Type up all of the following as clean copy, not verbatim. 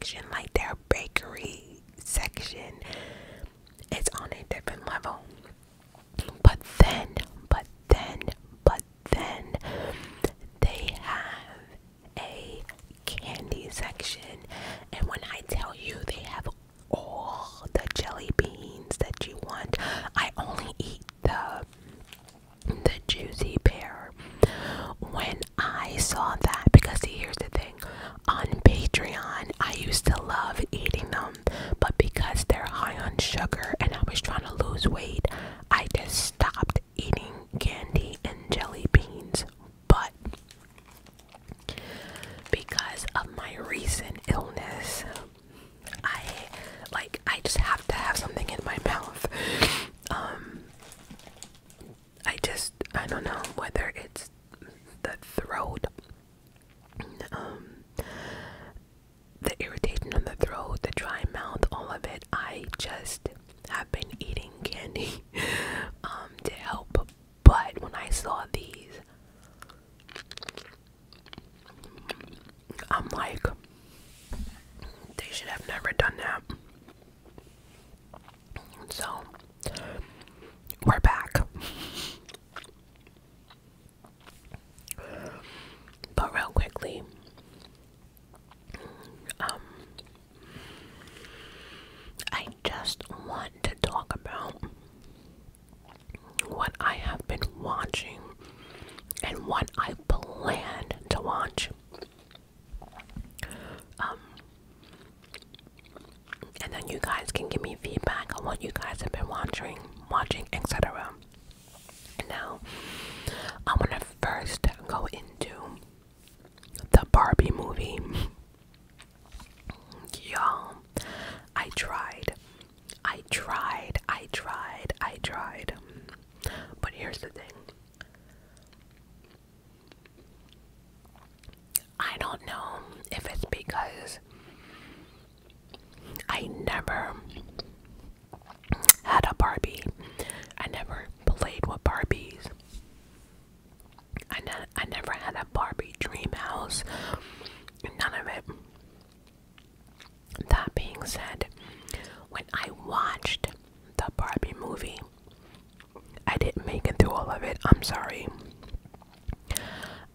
section, like their bakery section, it's on a different level. But then they have a candy section, and when I tell you they have all the jelly beans that you want, I only eat the juicy pear. When I saw that, because see, here's the thing, on Patreon I used to love eating them, but because they're high on sugar and I was trying to lose weight, I just stopped eating candy and jelly beans. But because of my recent illness, I just have to have something in my mouth. I don't know whether it's the throat, the irritation of the throat, the dry mouth, all of it. I just have been eating candy to help. But when I saw these, I'm like, they should have never done that. So we're back. But real quickly, I just want to talk about what I have been watching and what I plan to watch. And then you guys can give me feedback on what you guys have been watching, etc. Now, I want to first go into the Barbie movie. Y'all, I tried. But here's the thing. I don't know if it's because I never had a Barbie. I never played with Barbies. I never had a Barbie dream house. None of it. That being said, when I watched the Barbie movie, I didn't make it through all of it. I'm sorry.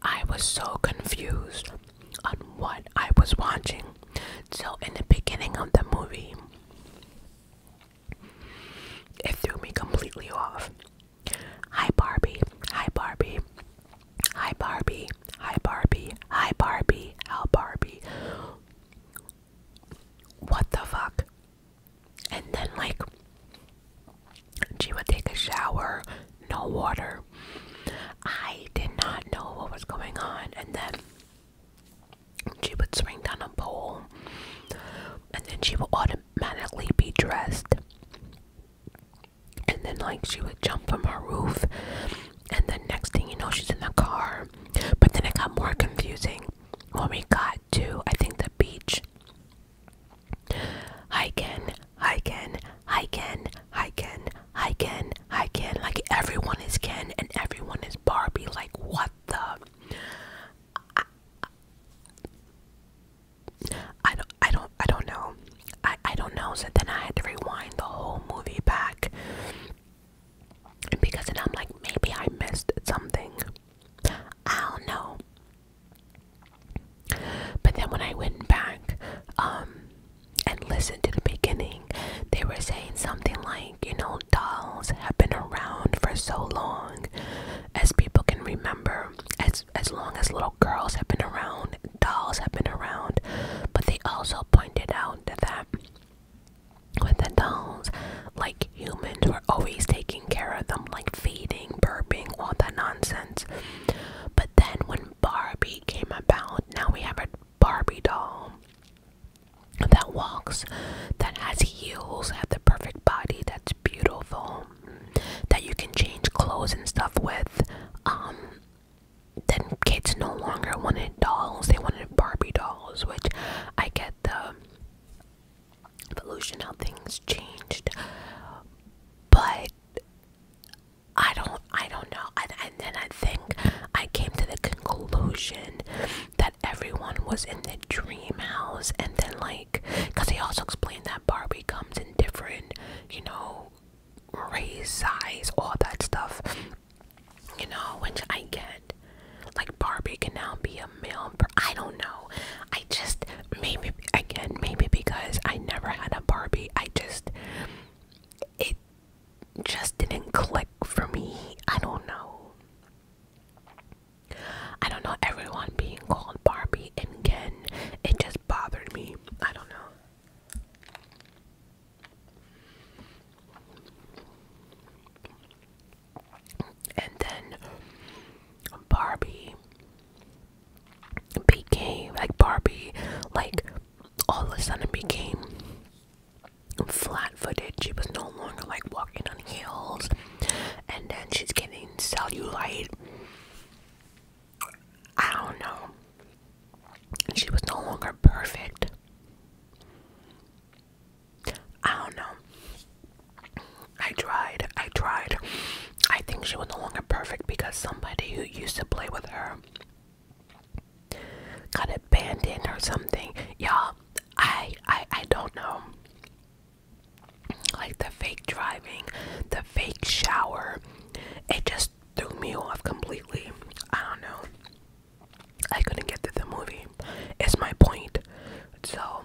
I was so confused on what I was watching. So in the beginning of the movie, it threw me completely off. Hi Barbie, hi Barbie, hi Barbie, hi Barbie, hi Barbie, how Barbie. What the fuck? And then like, she would take a shower, no water. I did not know what was going on. And then she would swing down a pole, and then she would automatically be dressed. And then like she would jump from her roof, and then next thing you know, she's in the car. But then it got more confusing when we got to, I think, the beach. Hi Ken, hi Ken, hi Ken, hi Ken, hi Ken, hi Ken. Like everyone is Ken and everyone is Barbie. Like what the? I don't know. I don't know. So then I had to rewind the whole movie back, because then I'm like, maybe I missed something. I don't know. But then when I went back and listened to the beginning, they were saying something like, you know, dolls have been around for so long, as people can remember, as long as little girls have been around, dolls have been around. But they also pointed out that with the dolls, like humans were always taking care of them, like feeding, burping, all that nonsense. But then when Barbie came about, now we have a Barbie doll that walks, that has heels, have the perfect body, that's beautiful, that you can change clothes and stuff with. Then kids no longer wanted dolls, they wanted Barbie dolls, which I get the evolution, how things changed. But I don't know. And then I think I came to the conclusion that everyone was in the dream house, and then like like, because he also explained that Barbie comes in different, you know, raise, size, all that stuff, you know, which I get. Like, Barbie can now be a male, I don't know. I just, maybe, again, maybe because I never had a Barbie, it just didn't click for me. I don't know. I don't know, everyone being called Barbie, and again, it just bothered me. I don't know. And then Barbie became, like, all of a sudden became flat-footed. She was no longer, like, walking on heels. And then she's getting cellulite. I don't know. She was no longer perfect. I don't know. I tried. I think she was no longer perfect because somebody who used to play with her got abandoned or something. Y'all, I don't know. Like, the fake driving, the fake shower, it just threw me off completely. I don't know. I couldn't get through the movie. It's my point. So,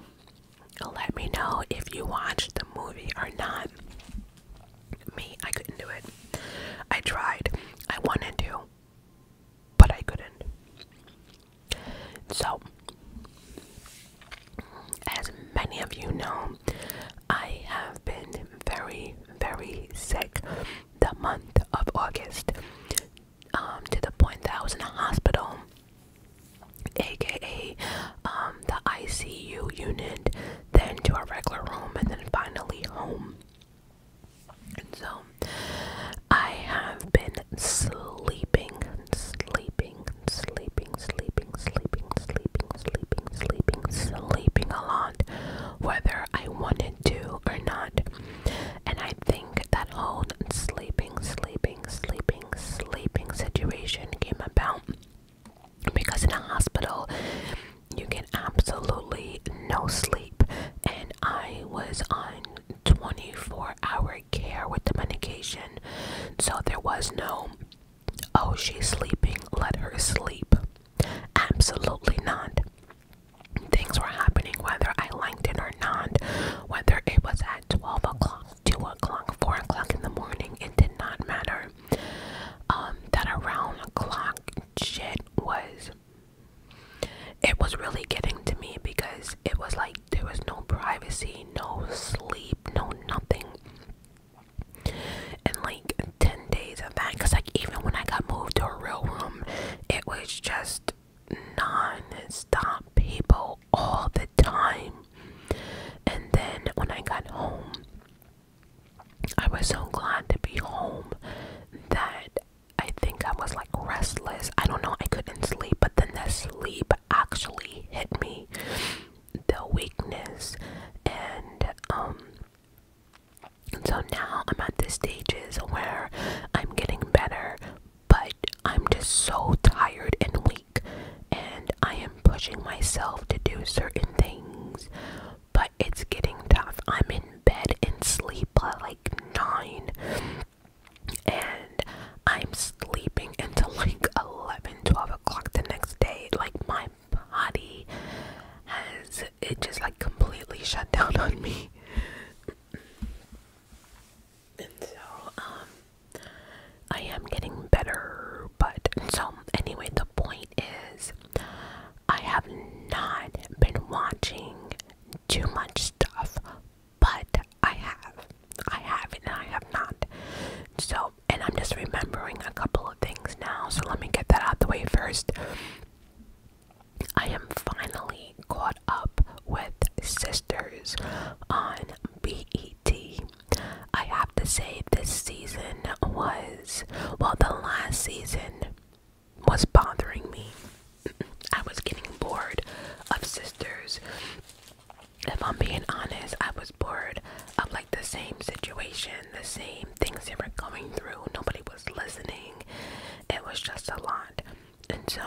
let me know if you watched the movie or not. Me, I couldn't do it. I tried. I wanted to, but I couldn't. So, as many of you know, I have been very, very sick the month of August, to the point that I was in a hospital, aka the ICU unit, then to a regular room, and then finally home. And so I have been sleeping a lot, whether I wanted to or not. And I think that whole sleeping situation came about because in a hospital you get absolutely no sleep, and I was on 24-hour care with the medication, so there was no, oh, she's sleeping, let her sleep. Absolutely not. Things were happening whether I liked it or not, whether it was at 12 o'clock, 2 o'clock, 4 o'clock in the morning, it did not matter. That around the clock shit it was really getting to me because it was like there was no privacy, no sleep, no nothing. And like 10 days of that, because like even when I got moved to a real room, it was just non-stop people all the time. And then when I got home, I was so glad to be home that I think I was like restless. I don't know, I couldn't sleep, but then the sleep actually hit me, the weakness, and so now I'm at the stages where I'm getting better, but I'm just so tired and weak, and I am pushing myself to do certain things, but it's getting tough. I'm in bed and sleep at like 9, and I'm sleeping until like 11, 12 o'clock the next day. Like, my body it just like completely shut down on me. And so, I am getting better, but so anyway, the point is, I have not been watching too much stuff, but I have and I have not. So, and I'm just remembering a couple of things now, so let me get that out the way first. I am finally caught up with Sisters on BET. I have to say this season the last season was bothering me. I was getting bored of Sisters. If I'm being honest, I was bored of like the same situation, the same things they were going through. Nobody was listening. It was just a lot. And so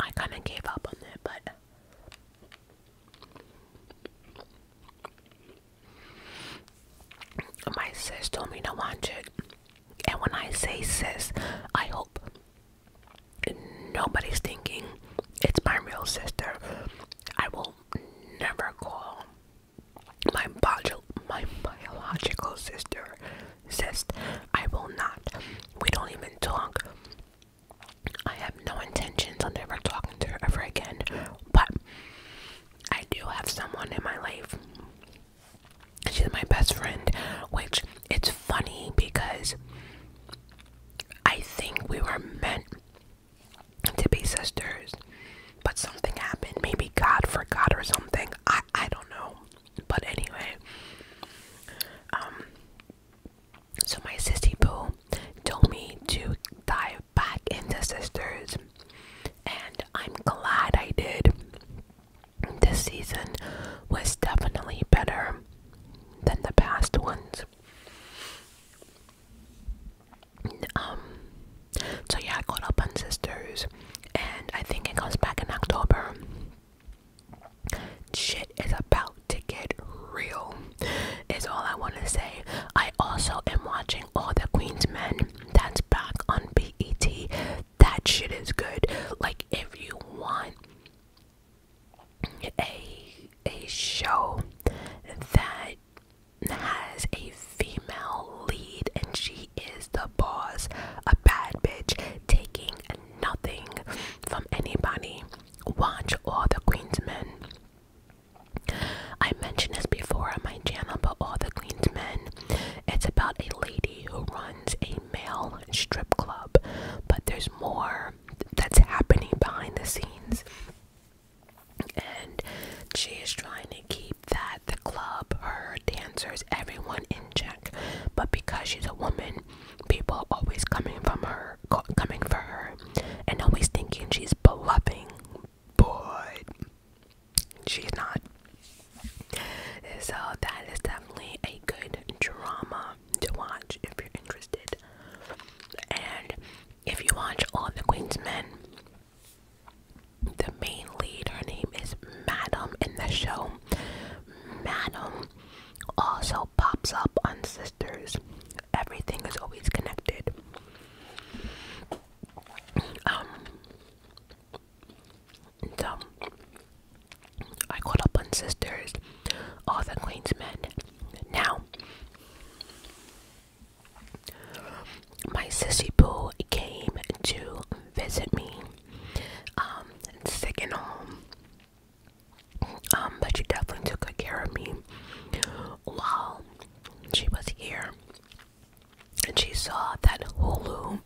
I kind of gave up on it, but sis told me to watch it. And when I say sis, I hope nobody's thinking it's my real sister. I will never call my biological sister sis. I will not. We don't even talk. I have no intentions on ever talking to her ever again. But I do have someone in my life. She's my best friend, which it's funny because I think we were meant to be sisters, but something happened. Maybe God forgot or something. I don't know. But anyway, so my sissy boo told me to dive back into sisters, and I'm glad I did. This season was definitely better than the past ones. So yeah, I caught up on sisters, and I think it comes back in October. Shit is about to get real, is all I want to say. I also am watching All the Queen's Men. That's back on BET. That shit is good. Like, if you want a show that has a female lead and she is the boss, a bad bitch taking nothing from anybody, watch All the Queen's Men. I mentioned this before on my channel, but All the Queen's Men, it's about a lady who runs a male strip club, but there's more that's happening behind the scenes, and she is trying to keep the club, her dancers, everyone in check. But because she's a woman, people are always coming for her, and always thinking she's bluffing, but she's not. So that is definitely a good drama to watch if you're interested. And if you watch All the Queen's Men, the main lead, her name is Madam in the show. Madam also pops up on Sisters. Everything is always connected. So I caught up on Sisters, All the Queen's Men. Now, my sissy boo came to visit me, sick and home. But she definitely took good care of me while she was here. And she saw that Hulu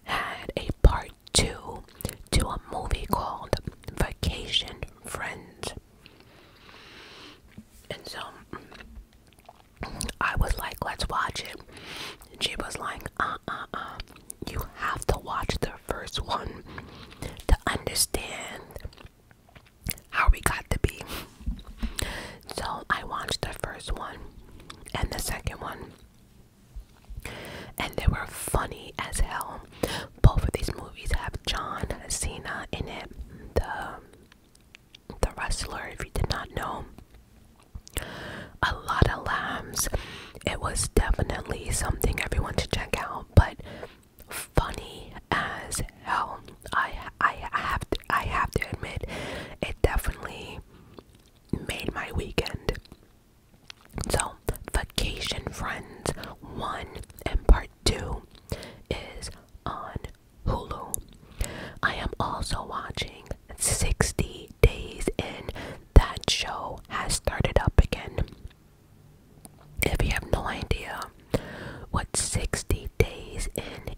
had a part 2 to a movie called Vacation Friends. And so I was like, let's watch it. And she was like, you have to watch the first one to understand how we got to be. So I watched the first one and the second one, and they were funny as hell. Both of these movies have John Cena in it, the wrestler, if you did not know. A lot of laughs. It was definitely something everyone should check out, but funny as hell. I have to admit, it definitely made my weekend. So, Vacation Friends 1 and part 2 is on Hulu. I am also watching 60 Days In. That show has started up again. If you have no idea what 60 Days In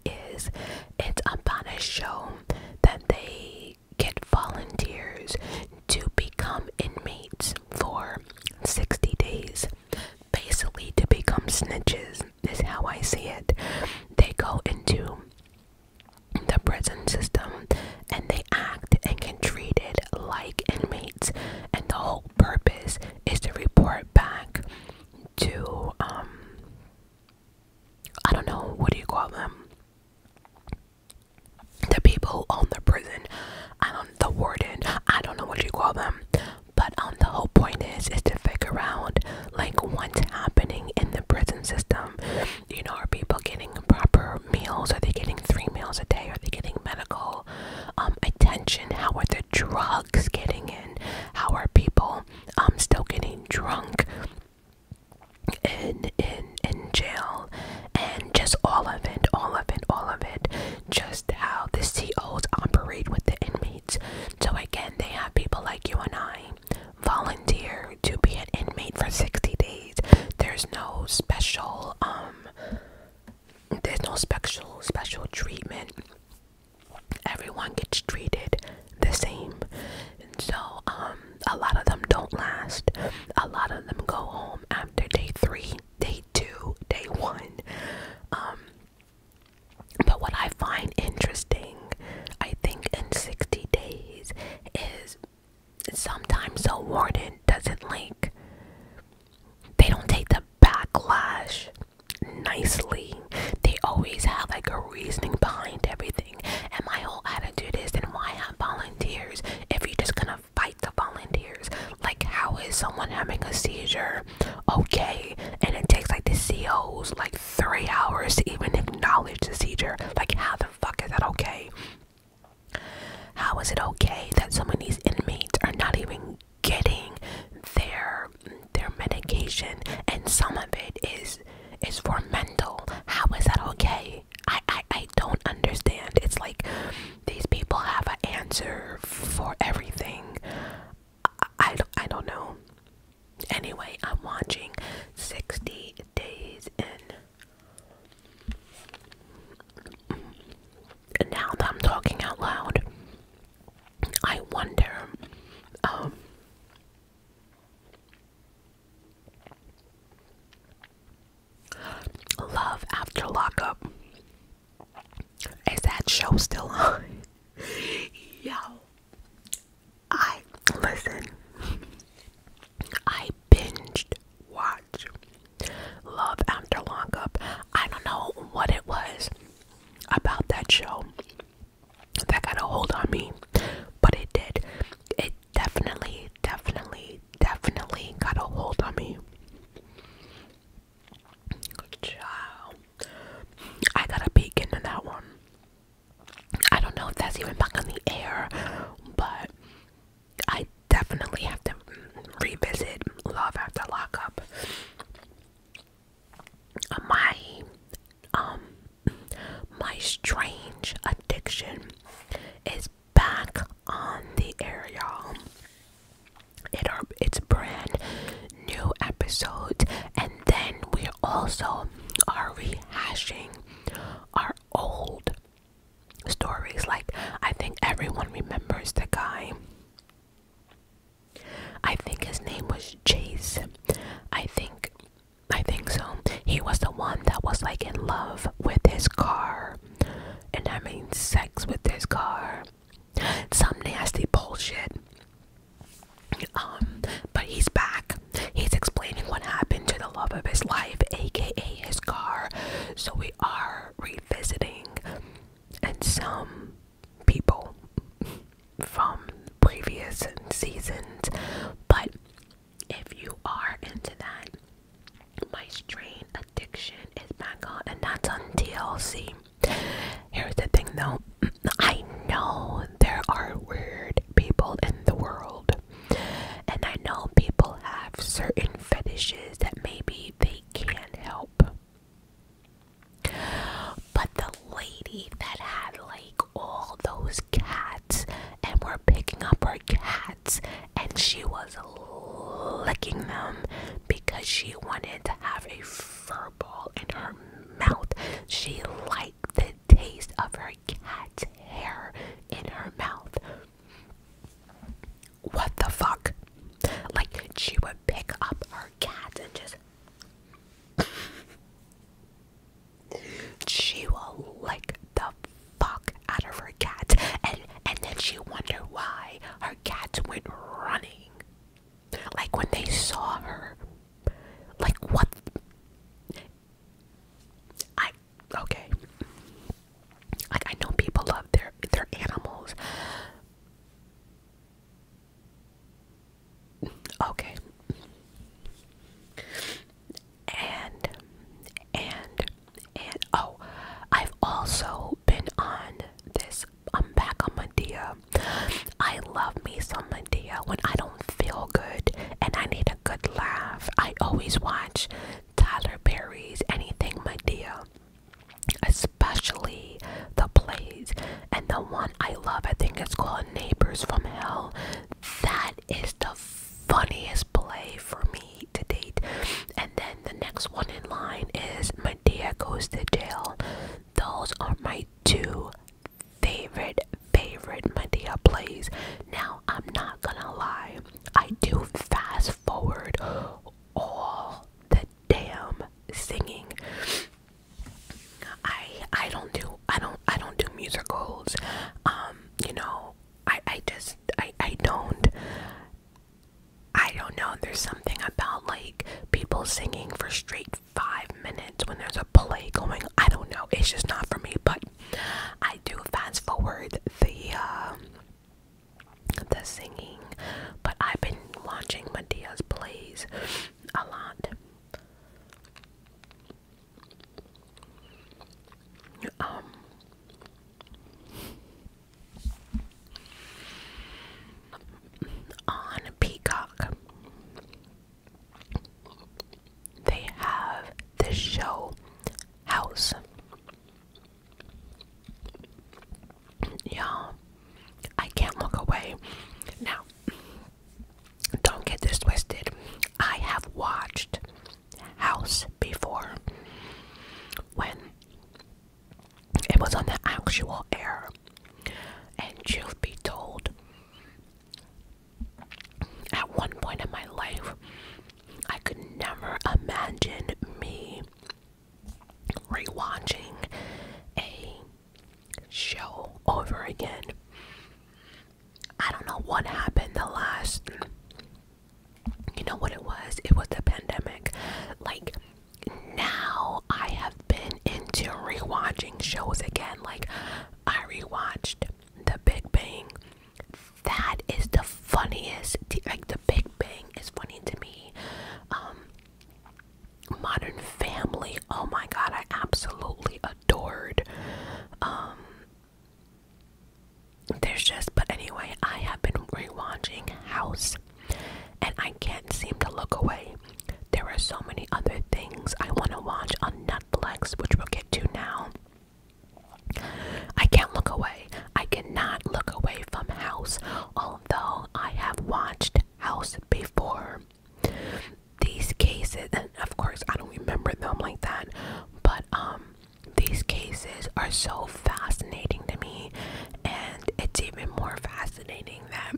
drunk in jail, and just all of it, just how the COs operate with the inmates. So again, they have people like you and I volunteer to be an inmate for 60 days. There's no special special treatment. Everyone gets treated the same. And so a lot of them don't last. A lot of them go home after day 3, day 2, day 1. But what I find interesting, I think in 60 days, is sometimes the warden doesn't they don't take the backlash nicely. They always have like a reasoning behind everything. And my whole attitude is, then why have volunteers if you're just gonna fight the volunteers? Like, how is someone having a seizure okay, and it takes like the COs like 3 hours to even acknowledge the seizure? Like, how the fuck is that okay? How is it okay that some of these inmates are not even getting their medication, and some of it is for mental? How is that okay? I don't understand. It's like these people have an answer for everything. I don't know. Anyway, I'm watching 60 Days In. And now that I'm talking out loud, I wonder, Love After Lockup, is that show still on? Yo, listen, I binged watch Love After Lockup. I don't know what it was about that show that got a hold on me, but it did. It definitely got a hold on me. Child, I gotta peek into that one. I don't know if that's even back on the air, but I definitely have to revisit Love After Lockup. My strange addiction is back on the air, y'all. It's brand new episodes, and then we also are rehashing our old stories. Like, I think everyone remembers the guy. I think his name was Chase. I think so. He was the one that was like in love with his car and having sex with his car. Some nasty bullshit. But he's back. He's explaining what happened to the love of his life, aka his car. So we are revisiting, and some people from previous seasons. But if you are into that, My Strange Addiction is back on, and that's on TLC. Here's the thing though, I know there are weird people in the world, and I know people have certain fetishes that maybe they can't help. But the lady that had like all those cats and were picking up her cats, and she was licking them because she wanted to have a fur ball in her mouth. She liked the taste of her cat's hair in her mouth. What the fuck? Like, she would pick up her cat and just she will lick the fuck out of her cat, and then she wondered why her cats went running. Like, when they saw her. Like, what? Okay. Like, I know people love their animals. Okay. And oh, I've also been on this. I'm back on Medea. I love me some Medea when I don't feel good and I need a good laugh. like people singing for straight 5 minutes when there's a play going. I don't know. It's just not for me. But I do fast forward the singing. But I've been watching Medea's plays a lot. On Peacock, they have this show, House. Y'all, I can't look away. Now, don't get this twisted. I have watched House before when it was on the actual air. And truth be told, at one point in my life, I could never imagine me rewatching a show over again. I don't know what happened the last, you know what it was? It was the pandemic. Like, now I have been into rewatching shows again. Like, I rewatched The Big Bang. That is the funniest. Like, The Big Bang is funny to me. Modern Family, oh my god, I absolutely adored. There's just, but anyway, I have been rewatching House, and I can't seem to look away. There are so many other things I want to watch on Netflix, which we'll get to now. I can't look away. I cannot look away from House, although I have watched House before. These cases, and of course I don't remember them like that, but these cases are so fascinating to me, and it's even more fascinating that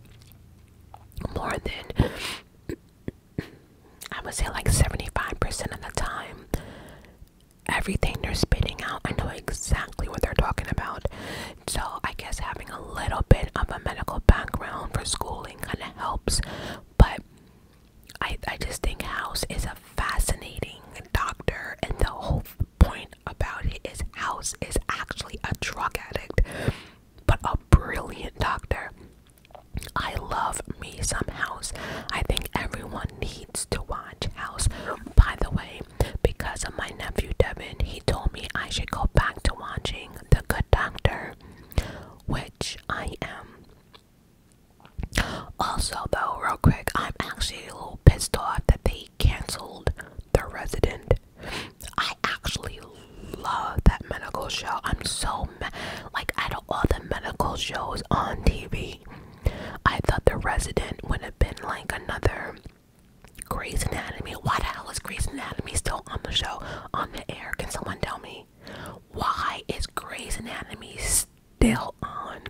more than, I would say like 75% of the time, everything they're spitting out, I know exactly what they're talking about. So I guess having a little bit of a medical background for schooling kind of helps, but I just think House is a fascinating doctor, and the whole point about it is House is actually a drug addict, but a brilliant doctor. I love me some House. I think everyone needs to watch House. By the way, because of my nephew Devin, he told me I should go back to watching The Good Doctor, which I am. Also, though, real quick, I'm actually a little pissed off that they canceled The Resident. I actually love that medical show. I'm so mad. Like, out of all the medical shows on TV, I thought The Resident would have been like another Grey's Anatomy. Why the hell is Grey's Anatomy still on the show, on the air? Can someone tell me? Why is Grey's Anatomy still on?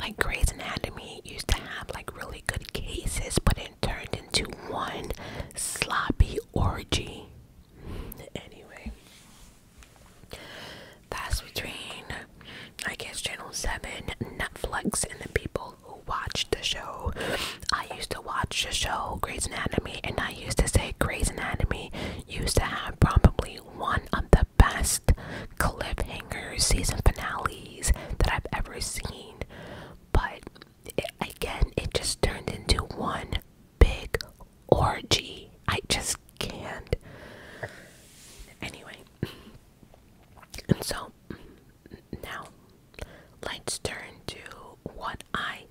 Like, Grey's Anatomy used to have like really good cases, but it turned into one sloppy orgy. Anyway, that's between, I guess, Channel 7, Netflix, and the people who watch the show. I used to watch the show Grey's Anatomy, and I used to say Grey's Anatomy used to have probably one of the best cliffhanger season finales that I've ever seen. But again, it just turned into one big orgy. I just can't. Anyway, and so now let's turn to what I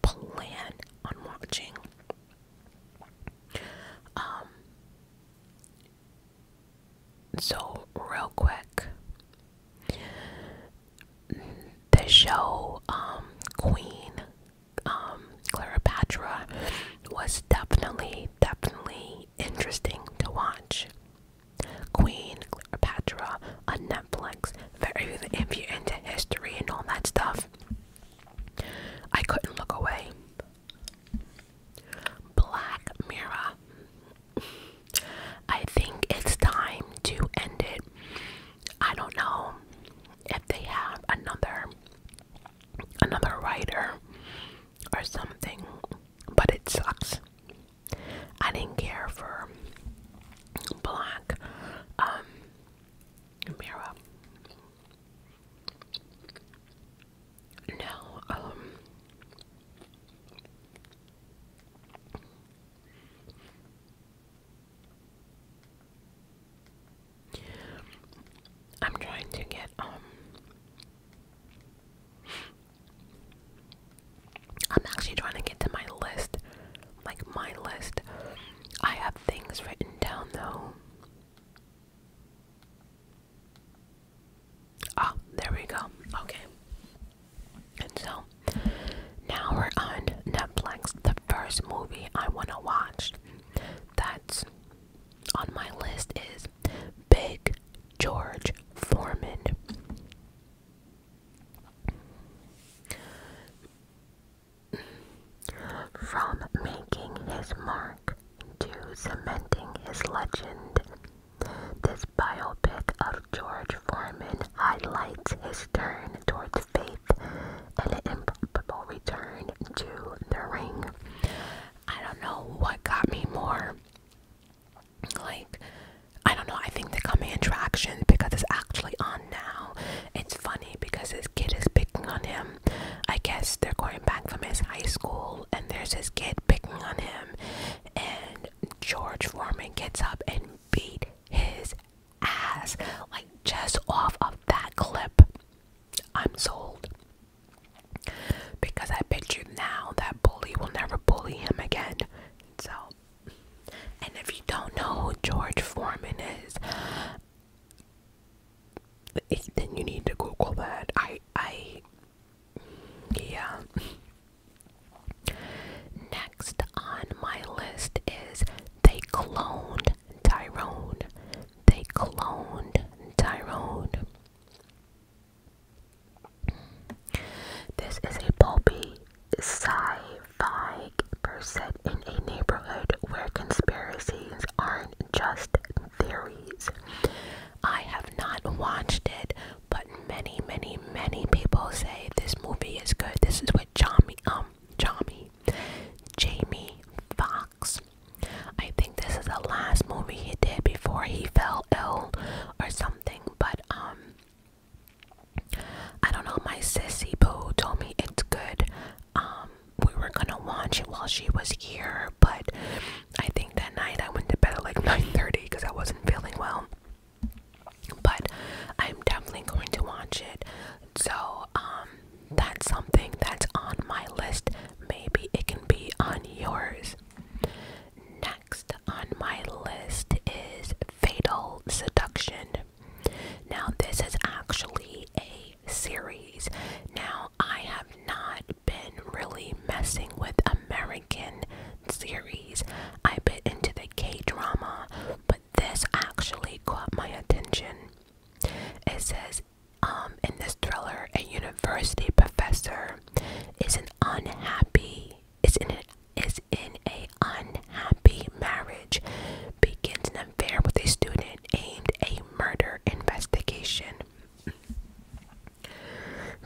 plan on watching. So real quick, the show Queen, Cleopatra, was definitely interesting to watch. Queen Cleopatra on Netflix. If you're into history and all that stuff, I couldn't look away. Black Mirror. I think it's time to end it. I don't know if they have another writer or something, but it sucks. my list. I have things written down though. Oh, there we go. Okay. And so now we're on Netflix. The first movie I want to watch that's on my list is Big George Foreman. From making his mark to cementing his legend, this biopic of George Foreman highlights his turn towards faith and an improbable return to the ring. I don't know what got me more. Like, I don't know, I think the coming attractions, because it's actually on now. It's funny because his kid is picking on him. I guess they're going back from his high school and there's his kid picking on him, and George Foreman gets up and beat his ass. Like, just off of that clip, I'm sold. Because I picture now that bully will never bully him again. So, and if you don't know who George Foreman is, then you need to Google that. Yeah. Next on my list is They Cloned Tyrone. They Cloned Tyrone. This is a pulpy sci-fi set in a neighborhood where conspiracies aren't just theories. I have not watched it, but many people say this movie is good. This is with Jamie Foxx. I think this is the last movie he did before he fell ill or something, but I don't know, my sissy boo told me it's good. We were gonna watch it while she was here, but I think that night I went to bed at like 9:30 because I wasn't feeling well. But I'm definitely going to watch it. So that's something that's on my list. Maybe it can be on yours. Next on my list is Fatal Seduction. Now this is actually a series. Now I have not been really messing with American series. I've been into the K-drama, but this actually caught my attention. It says, in this thriller, a university professor is in a unhappy marriage, begins an affair with a student aimed a murder investigation.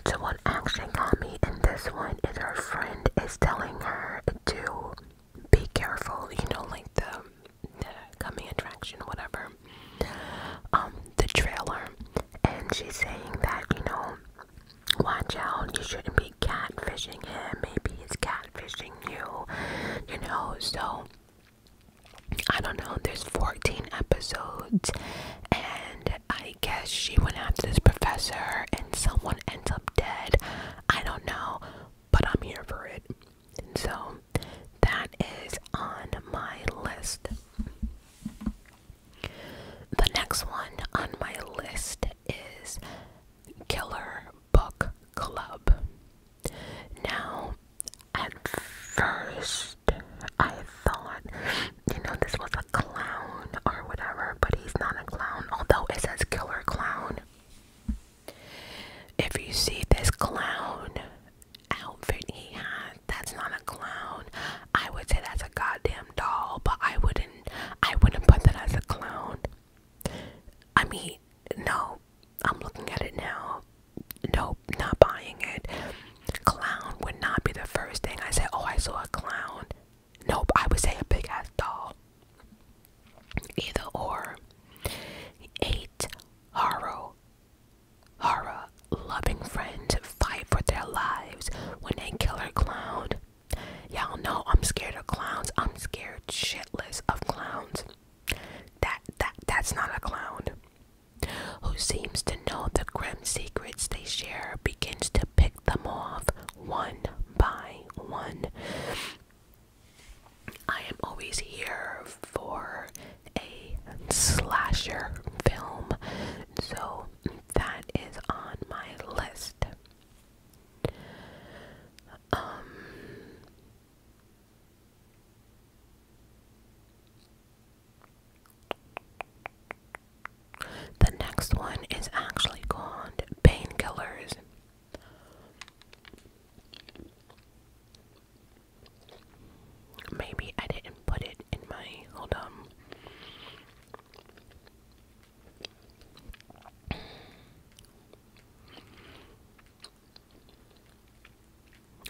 So what actually got me in this one is her friend is telling her to be careful, you know, like the coming attraction, whatever, the trailer, and she's saying that, you know, watch out, you shouldn't be catfishing him, maybe he's catfishing you, you know. So I don't know, there's 14 episodes, and I guess she went after this professor and someone ends up dead. I don't know, but I'm here for it. And so that is on my list. The next one on my list is Killer Book Club. Now, at first, I thought, you know, this was a clown or whatever, but he's not a clown, although it says Killer Clown. If you see this clown outfit he has, that's not a clown. I would say that's a goddamn doll, but I wouldn't series here for a slasher film, so that is on my list. The next one is actually called Painkillers. Maybe I didn't put it in my, hold on.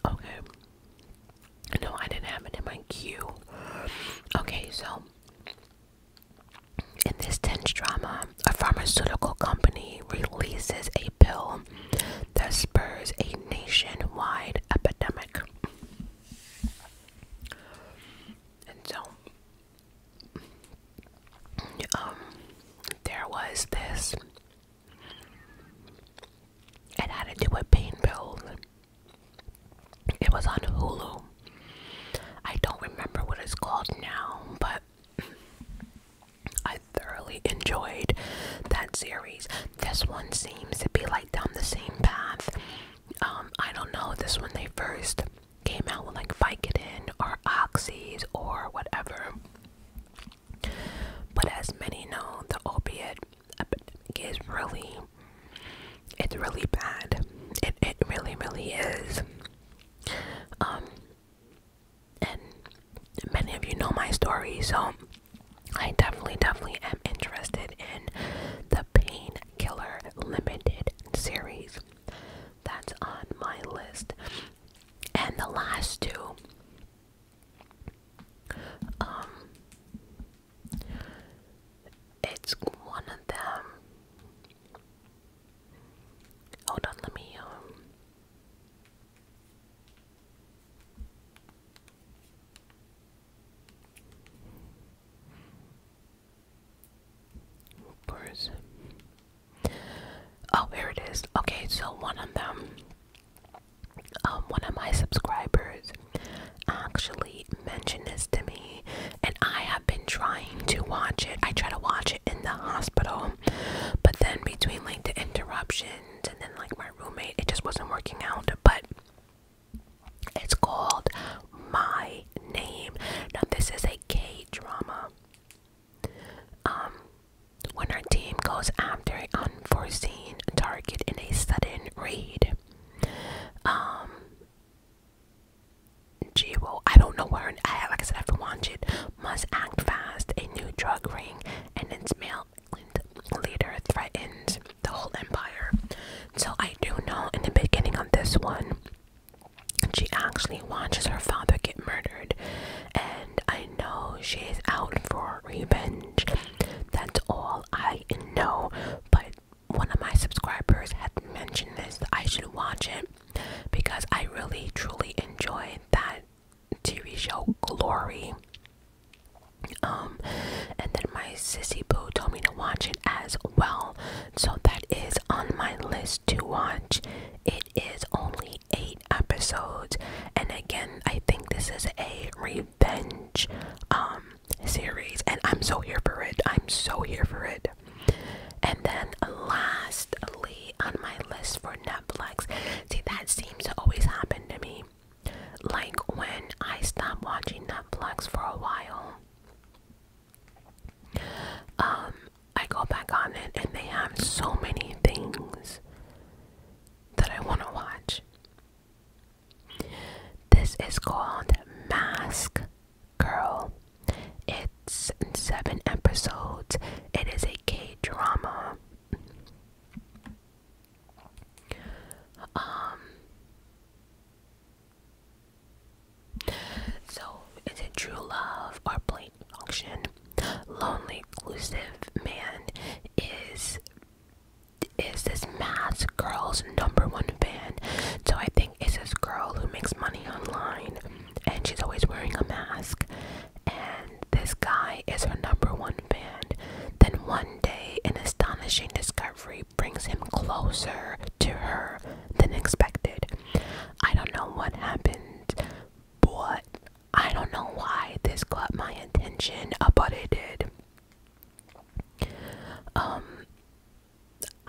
Okay. No, I didn't have it in my queue. Okay, so in this tense drama, a pharmaceutical company releases a pill that spurs a nationwide epidemic. And so, there was this. It had to do with pain pills. It was on Hulu. I don't remember what it's called now, but I thoroughly enjoyed that series. This one seems to be like down the same path. I don't know, this one they first came out with like Vicodin or Oxys or whatever. But as many know, the opiate epidemic is it's really bad. It really is. And many of you know my story, so I definitely am interested in the Painkiller Limited series. That's on my list. And the last two, it's one of them. Hold on, let me oh, here it is. Okay, so one of them, one of my subscribers actually mentioned this to me, and I have been trying to watch it. I try to watch it in the hospital, but then between like the interruptions and then like my roommate, it just wasn't working out. But it's called My Name. Now this is a K-drama. When our team goes after an unforeseen target in a sudden raid, Jiro, I don't know where, like I said, I have to watch it, must act fast. A new drug ring and its male leader threatens the whole empire. So I do know in the beginning of this one, she actually watches her father get murdered, and I know she is out for revenge. That's all I know, but one of my subscribers had mentioned this, that I should watch it because I really truly enjoyed that TV show Glory. And then my sissy boo told me to watch it as well, so that is on my list to watch. It is only 8 episodes, and again, I think this is a revenge series, and I'm so here for it. And then lastly on my list for Netflix, see, that seems to always happen to me. Like when I stop watching Netflix for a while, I go back on it and they have so many things that I want to watch. This is called Mask Girl. It's 7 episodes. It mention, but it did.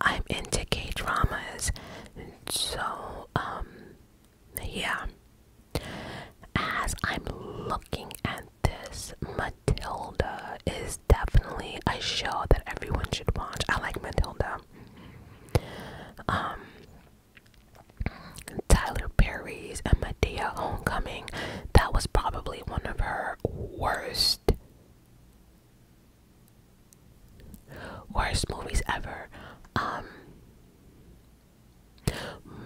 I'm into K-dramas, so yeah. As I'm looking at this, Matilda is definitely a show that everyone should watch. I like Matilda. Tyler Perry's and Medea Homecoming, that was probably one of her worst movies ever.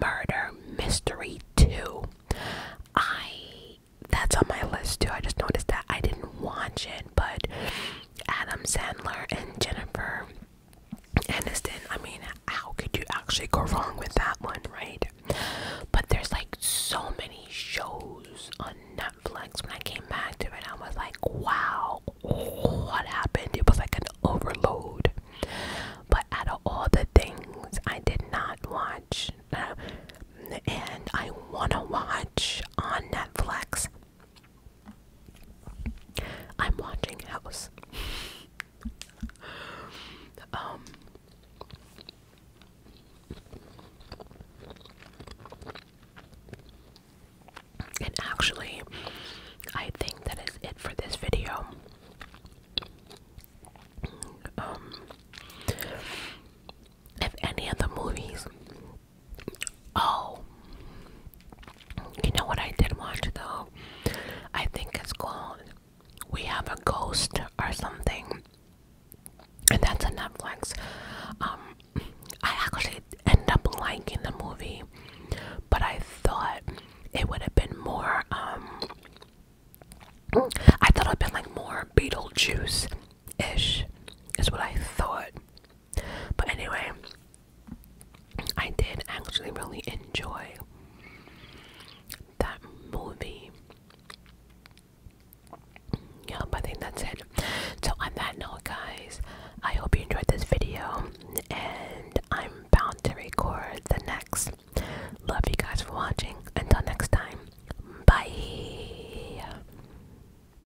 Murder Mystery 2, that's on my list too. I just noticed that I didn't watch it, but Adam Sandler and Jennifer Aniston, I mean, how could you actually go wrong with that one, right? But there's like so many shows on Netflix. When I came back to it, I was like, wow, what happened? It was like an overload. But out of all the things I did not watch, and I want to watch on Netflix, I'm watching House. And actually, I think that is it for this video. If any of the movies, oh, you know what I did watch though? I think it's called We Have a Ghost or something, and that's on Netflix. I actually ended up liking the movie, but I thought it would have been more, I thought it would have been like more Beetlejuice-ish, is what I thought. But anyway, I did actually really enjoy